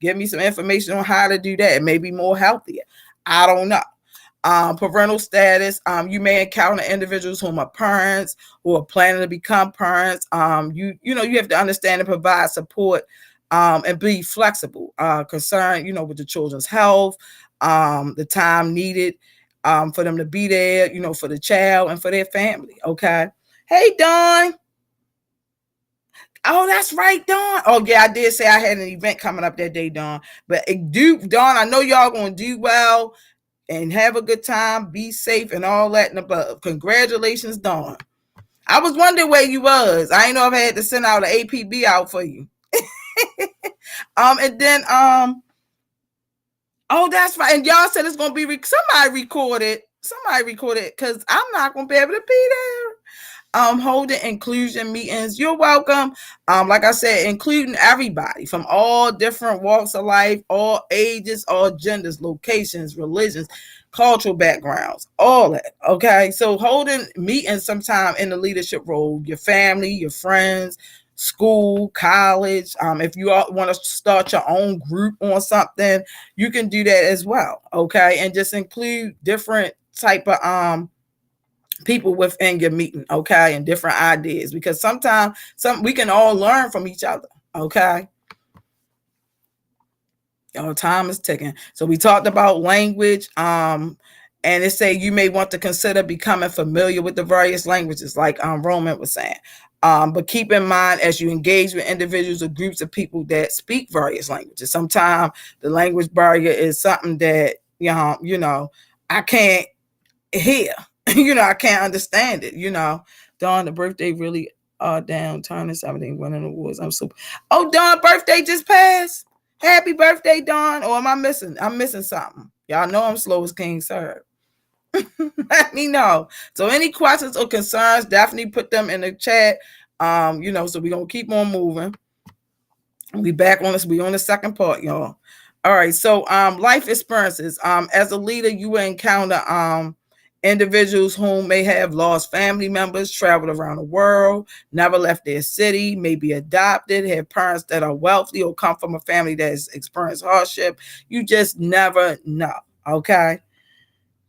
give me some information on how to do that. It may be more healthier. I don't know. Parental status. You may encounter individuals who are parents, who are planning to become parents. You have to understand and provide support, and be flexible, concerned, with the children's health, the time needed for them to be there, for the child and for their family. Okay. Hey, Dawn. Oh, that's right, Dawn. Oh, yeah, I did say I had an event coming up that day, Dawn. But Dawn, I know y'all gonna do well and have a good time, be safe, and all that and above. Congratulations, Dawn. I was wondering where you was. I ain't know if I had to send out an APB out for you. And then oh, that's right. And y'all said it's gonna be somebody recorded. Somebody recorded because I'm not gonna be able to be there. Holding inclusion meetings. You're welcome. Like I said, including everybody from all different walks of life, all ages, all genders, locations, religions, cultural backgrounds, all that. Okay. So holding meetings sometime in the leadership role, your family, your friends, school, college. If you want to start your own group on something, you can do that as well. Okay. And just include different type of people within your meeting, okay, and different ideas, because sometimes we can all learn from each other. Okay. Time is ticking. So we talked about language, and it say you may want to consider becoming familiar with the various languages, like Roman was saying. But keep in mind, as you engage with individuals or groups of people that speak various languages, sometimes the language barrier is something that I can't hear. I can't understand it. Dawn, the birthday really down, turning 17, winning awards. I'm super. Oh, Dawn, birthday just passed. Happy birthday, Dawn. Or am I missing? I'm missing something. Y'all know I'm slow as King Sir. Let me know. So any questions or concerns, definitely put them in the chat. So we're gonna keep on moving. We back on this. We on the second part, y'all. All right. So life experiences. As a leader, you will encounter individuals who may have lost family members, traveled around the world, never left their city, may be adopted, have parents that are wealthy, or come from a family that has experienced hardship. You just never know. Okay.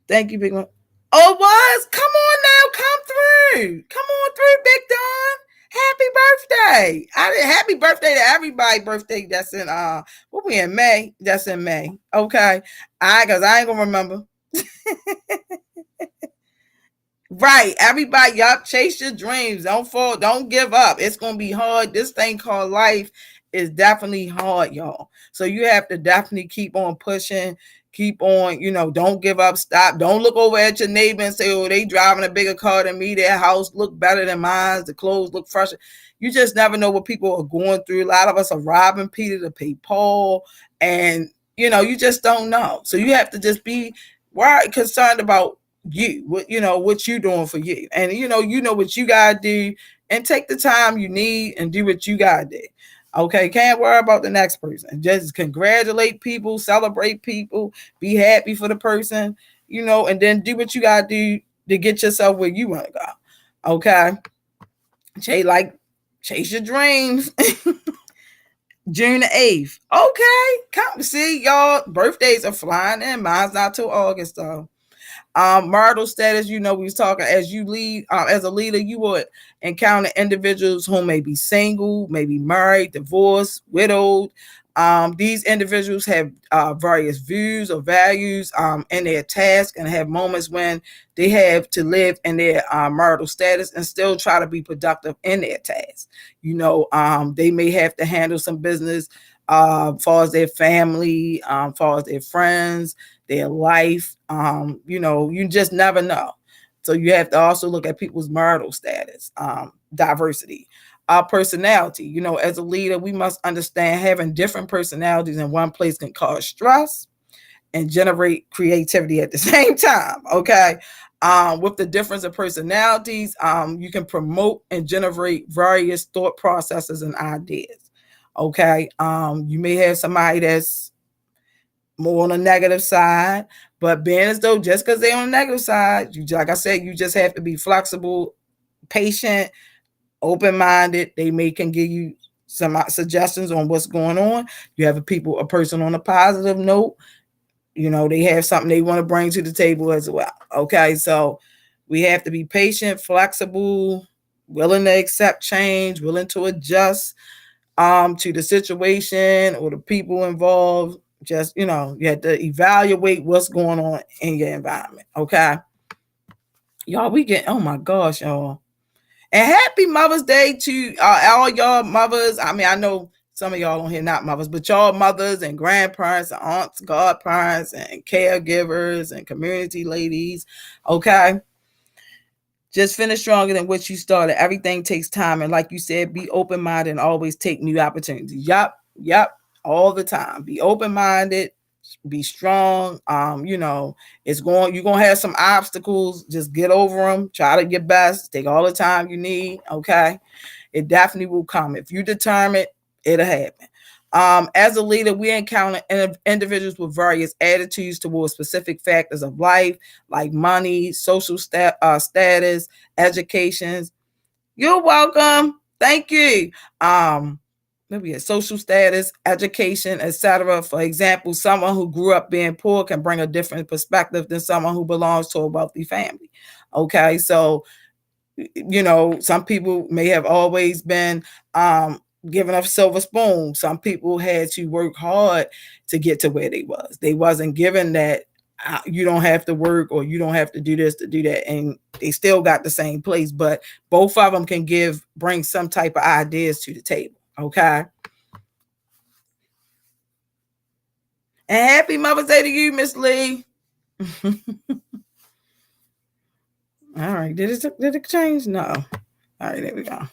Thank you, Big One. Oh, it was? Come on now. Come through. Come on through, Big Don. Happy birthday. Happy birthday to everybody. Birthday that's in what we in May? That's in May. Okay. Cause I ain't gonna remember. Right. Everybody, y'all chase your dreams. Don't fall, don't give up. It's gonna be hard. This thing called life is definitely hard, y'all. So you have to definitely keep on pushing, keep on, don't give up, stop. Don't look over at your neighbor and say, oh, they driving a bigger car than me, their house look better than mine, the clothes look fresher. You just never know what people are going through. A lot of us are robbing Peter to pay Paul, and you just don't know. So you have to just be concerned about you, what you doing for you, and you know what you gotta do, and take the time you need and do what you gotta do. Okay, can't worry about the next person. Just congratulate people, celebrate people, be happy for the person, and then do what you gotta do to get yourself where you want to go. Okay, chase your dreams. June the 8th. Okay, come see y'all. Birthdays are flying in. Mine's not till August though. Marital status, we was talking, as you lead, as a leader, you would encounter individuals who may be single, may be married, divorced, widowed. These individuals have various views or values in their task, and have moments when they have to live in their marital status and still try to be productive in their task. They may have to handle some business far as their family, far as their friends, their life. You just never know. So you have to also look at people's marital status, diversity, personality. As a leader, we must understand having different personalities in one place can cause stress and generate creativity at the same time. Okay. With the difference of personalities, you can promote and generate various thought processes and ideas. Okay. You may have somebody that's more on the negative side, but being as though just because they're on the negative side, like I said, you just have to be flexible, patient, open-minded. They can give you some suggestions on what's going on. You have a person on a positive note, they have something they want to bring to the table as well. Okay, so we have to be patient, flexible, willing to accept change, willing to adjust to the situation or the people involved. Just, you have to evaluate what's going on in your environment. Okay. Y'all, oh my gosh, y'all. And happy Mother's Day to all y'all mothers. I mean, I know some of y'all on here not mothers, but y'all mothers and grandparents, and aunts, godparents, and caregivers and community ladies. Okay. Just finish stronger than what you started. Everything takes time. And like you said, be open minded and always take new opportunities. Yup. All the time. Be open minded, be strong. You're gonna have some obstacles. Just get over them. Try to your best. Take all the time you need. Okay. It definitely will come. If you determine, it'll happen. As a leader, we encounter individuals with various attitudes towards specific factors of life, like money, social status, education. You're welcome. Thank you. Maybe a social status, education, etc. For example, someone who grew up being poor can bring a different perspective than someone who belongs to a wealthy family. Okay, so some people may have always been given a silver spoon. Some people had to work hard to get to where they was. They wasn't given that you don't have to work or you don't have to do this to do that, and they still got the same place. But both of them can bring some type of ideas to the table. Okay. And happy Mother's Day to you, Miss Lee. All right. Did it change? No. All right, there we go.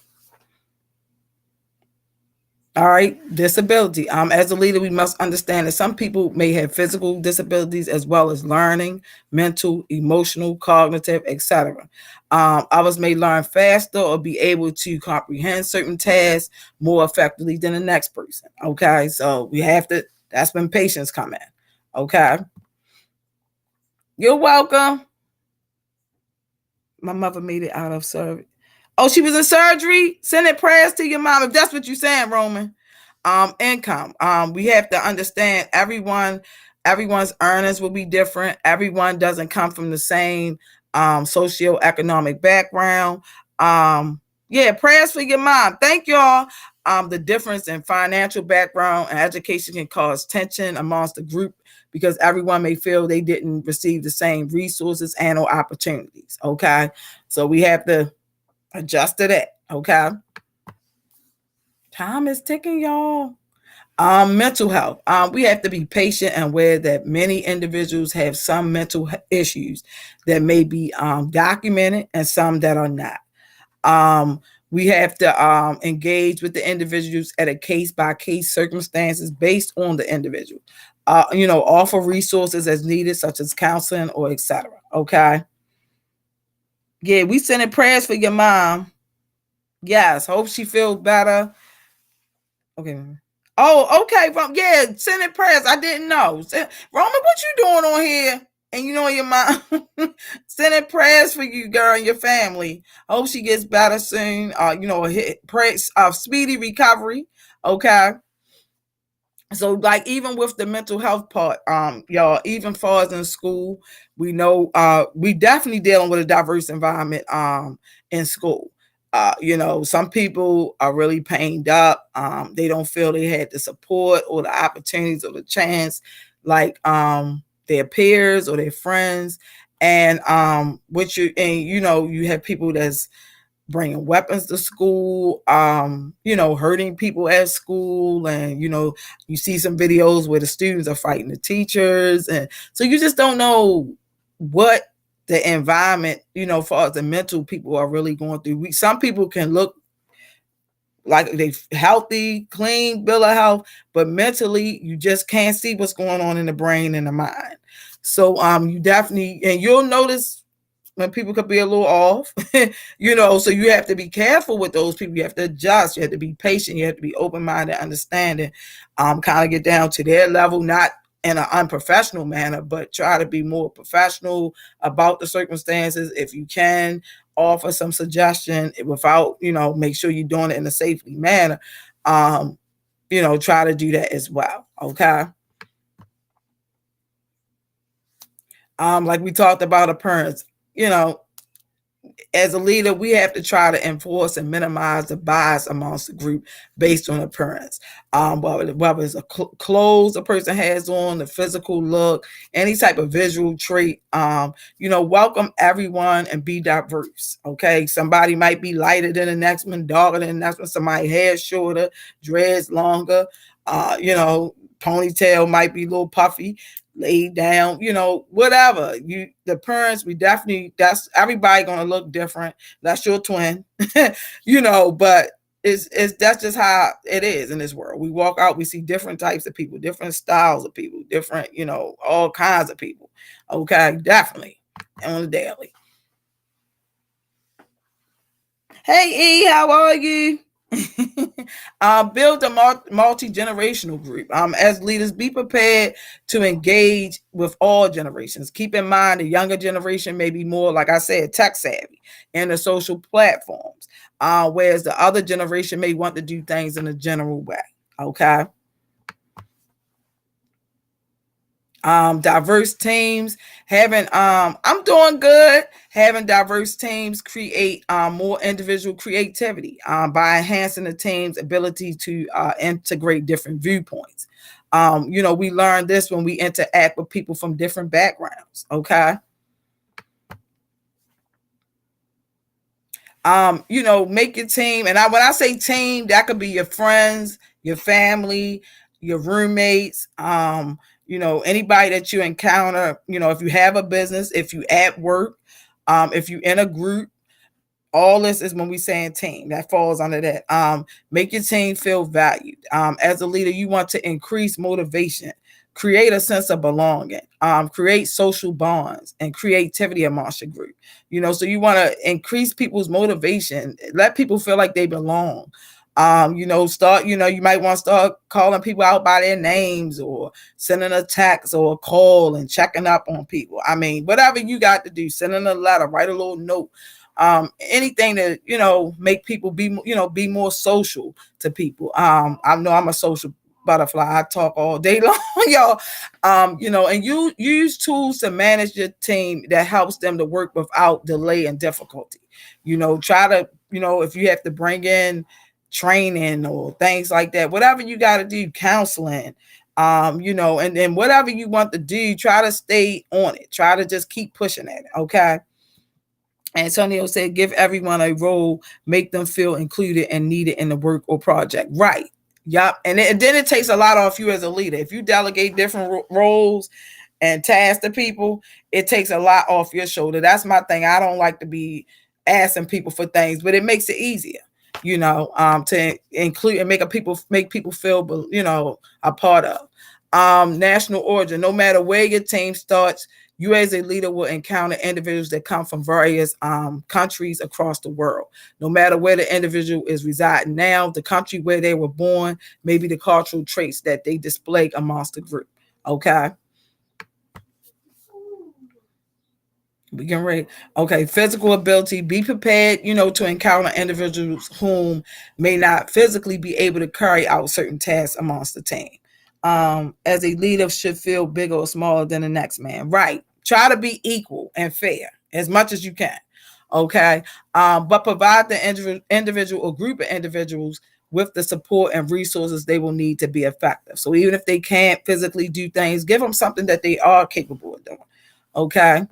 All right, disability. As a leader, we must understand that some people may have physical disabilities as well as learning, mental, emotional, cognitive, etc. Others may learn faster or be able to comprehend certain tasks more effectively than the next person. Okay, so we have to. That's when patience come in. Okay, you're welcome. My mother made it out of surgery. Oh, she was in surgery. Sending prayers to your mom. If that's what you're saying, Roman. Income. We have to understand everyone's earnings will be different. Everyone doesn't come from the same socioeconomic background. Prayers for your mom. Thank y'all. The difference in financial background and education can cause tension amongst the group because everyone may feel they didn't receive the same resources and or opportunities. Okay. So we have to adjust to that. Okay. Time is ticking, y'all. Mental health. We have to be patient and aware that many individuals have some mental issues that may be documented and some that are not. We have to engage with the individuals at a case by case circumstances based on the individual. Offer resources as needed, such as counseling or etc. Okay. Yeah, we sending prayers for your mom. Yes, hope she feels better. Okay. Oh, okay. Yeah, sending prayers. I didn't know. Roman, what you doing on here? And your mom sending prayers for you, girl, and your family. I hope she gets better soon. Pray speedy recovery. Okay. So like even with the mental health part, y'all, even far as in school, we know we definitely dealing with a diverse environment in school. Some people are really pained up. They don't feel they had the support or the opportunities or the chance like their peers or their friends. And you have people that's bringing weapons to school, hurting people at school. And, you see some videos where the students are fighting the teachers. And so you just don't know what the environment, for the mental people are really going through. Some people can look like they healthy, clean bill of health, but mentally you just can't see what's going on in the brain and the mind. So you definitely, and you'll notice when people could be a little off, so you have to be careful with those people. You have to adjust. You have to be patient. You have to be open-minded, understanding, kind of get down to their level, not in an unprofessional manner, but try to be more professional about the circumstances. If you can offer some suggestion without, make sure you're doing it in a safely manner. Try to do that as well. Okay. Like we talked about appearance, as a leader, we have to try to enforce and minimize the bias amongst the group based on appearance. Whether it's clothes a person has on, the physical look, any type of visual trait. Welcome everyone and be diverse. Okay, somebody might be lighter than the next one, darker than the next one. Somebody hair shorter, dreads longer. Ponytail might be a little puffy, laid down, whatever. The parents, that's everybody gonna look different. That's your twin, but it's that's just how it is in this world. We walk out, we see different types of people, different styles of people, different, all kinds of people. Okay, definitely on the daily. Hey E, how are you? Build a multi-generational group. As leaders, be prepared to engage with all generations. Keep in mind the younger generation may be more, like I said, tech savvy and the social platforms, whereas the other generation may want to do things in a general way. Okay. Diverse teams, I'm doing good. Having diverse teams create more individual creativity by enhancing the team's ability to integrate different viewpoints. We learn this when we interact with people from different backgrounds. Okay. Make your team. And when I say team, that could be your friends, your family, your roommates, anybody that you encounter, if you have a business, if you at work, if you in a group, all this is when we saying team that falls under that. Make your team feel valued. As a leader, you want to increase motivation, create a sense of belonging, create social bonds and creativity amongst your group. So you want to increase people's motivation, let people feel like they belong. You might want to start calling people out by their names or sending a text or a call and checking up on people. I mean, whatever you got to do, sending a letter, write a little note, anything to, make people be more social to people. I know I'm a social butterfly. I talk all day long, y'all. And you use tools to manage your team that helps them to work without delay and difficulty. Try to, if you have to bring in training or things like that, whatever you got to do, counseling, and then whatever you want to do, try to stay on it. Try to just keep pushing at it. Okay. Antonio said, give everyone a role, make them feel included and needed in the work or project. Right. Yep. And then it takes a lot off you as a leader. If you delegate different roles and tasks to people, it takes a lot off your shoulder. That's my thing. I don't like to be asking people for things, but it makes it easier, to include and make people feel, a part of. National origin. No matter where your team starts, you as a leader will encounter individuals that come from various countries across the world. No matter where the individual is residing now, the country where they were born, maybe the cultural traits that they display amongst the group. Okay. We can read. Okay, physical ability. Be prepared, to encounter individuals whom may not physically be able to carry out certain tasks amongst the team. As a leader, should feel bigger or smaller than the next man. Right. Try to be equal and fair as much as you can. Okay. But provide the individual or group of individuals with the support and resources they will need to be effective. So even if they can't physically do things, give them something that they are capable of doing. Okay.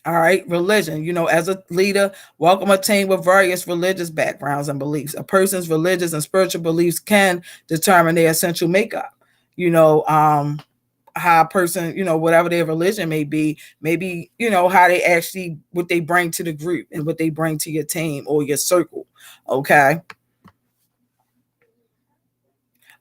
All right, religion. As a leader, welcome a team with various religious backgrounds and beliefs. A person's religious and spiritual beliefs can determine their essential makeup. How a person, whatever their religion may be, maybe, how they actually, what they bring to the group and what they bring to your team or your circle. Okay.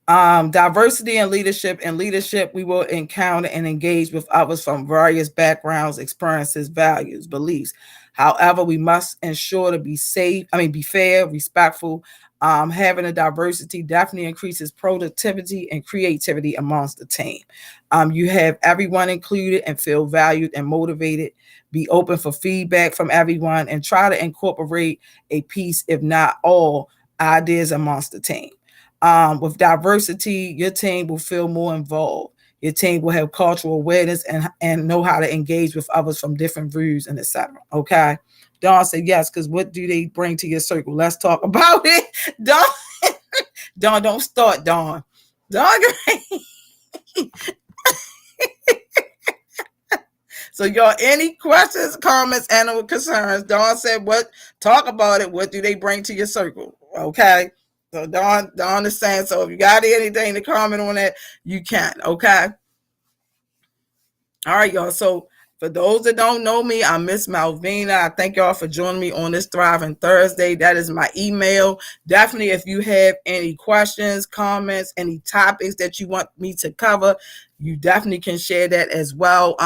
Diversity in leadership. In leadership, we will encounter and engage with others from various backgrounds, experiences, values, beliefs. However, we must ensure to be fair, respectful. Having a diversity definitely increases productivity and creativity amongst the team. You have everyone included and feel valued and motivated. Be open for feedback from everyone and try to incorporate a piece, if not all, ideas amongst the team. With diversity, your team will feel more involved. Your team will have cultural awareness and know how to engage with others from different views and etc. Okay. Dawn said yes, because what do they bring to your circle? Let's talk about it. Dawn, Dawn, don't start, Dawn. Dawn. So y'all, any questions, comments, and concerns? Dawn said, "What? Talk about it. What do they bring to your circle?" Okay. So Dawn is saying, so if you got anything to comment on that, you can. Okay. All right, y'all. So for those that don't know me, I'm Miss Malvina. I thank y'all for joining me on this Thriving Thursday. That is my email. Definitely, if you have any questions, comments, any topics that you want me to cover, you definitely can share that as well.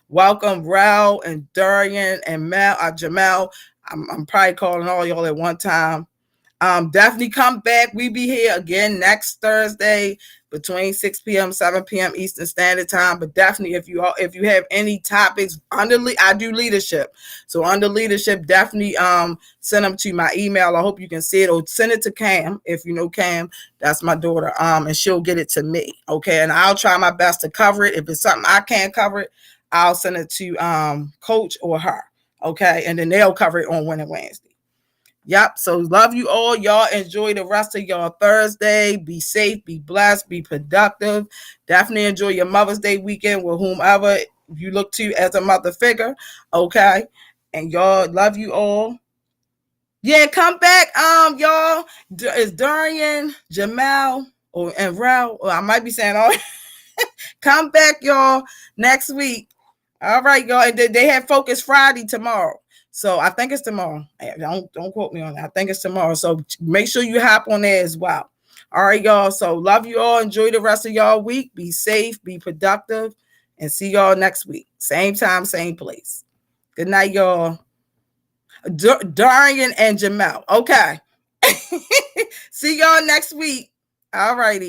Welcome, Rel and Darian and Jamel. I'm probably calling all y'all at one time. Definitely come back. We be here again next Thursday between 6 p.m. 7 p.m. Eastern Standard Time. But definitely, if you have any topics I do leadership, so under leadership, definitely send them to my email. I hope you can see it, or send it to Cam if you know Cam. That's my daughter. And she'll get it to me. Okay, and I'll try my best to cover it. If it's something I can't cover it, I'll send it to Coach or her. Okay, and then they'll cover it on Wednesday. Yep. So love you all. Y'all enjoy the rest of y'all Thursday. Be safe, be blessed, be productive. Definitely enjoy your Mother's Day weekend with whomever you look to as a mother figure. Okay. And y'all, love you all. Yeah, come back. Y'all. It's Darian, Jamel, and Rel. Or I might be saying all. Come back, y'all, next week. All right, y'all. And they have Focus Friday tomorrow. So I think it's tomorrow. Don't quote me on that. I think it's tomorrow. So make sure you hop on there as well. All right, y'all. So love you all. Enjoy the rest of y'all week. Be safe, be productive, and see y'all next week. Same time, same place. Good night, y'all. Darian and Jamel. Okay. See y'all next week. All righty.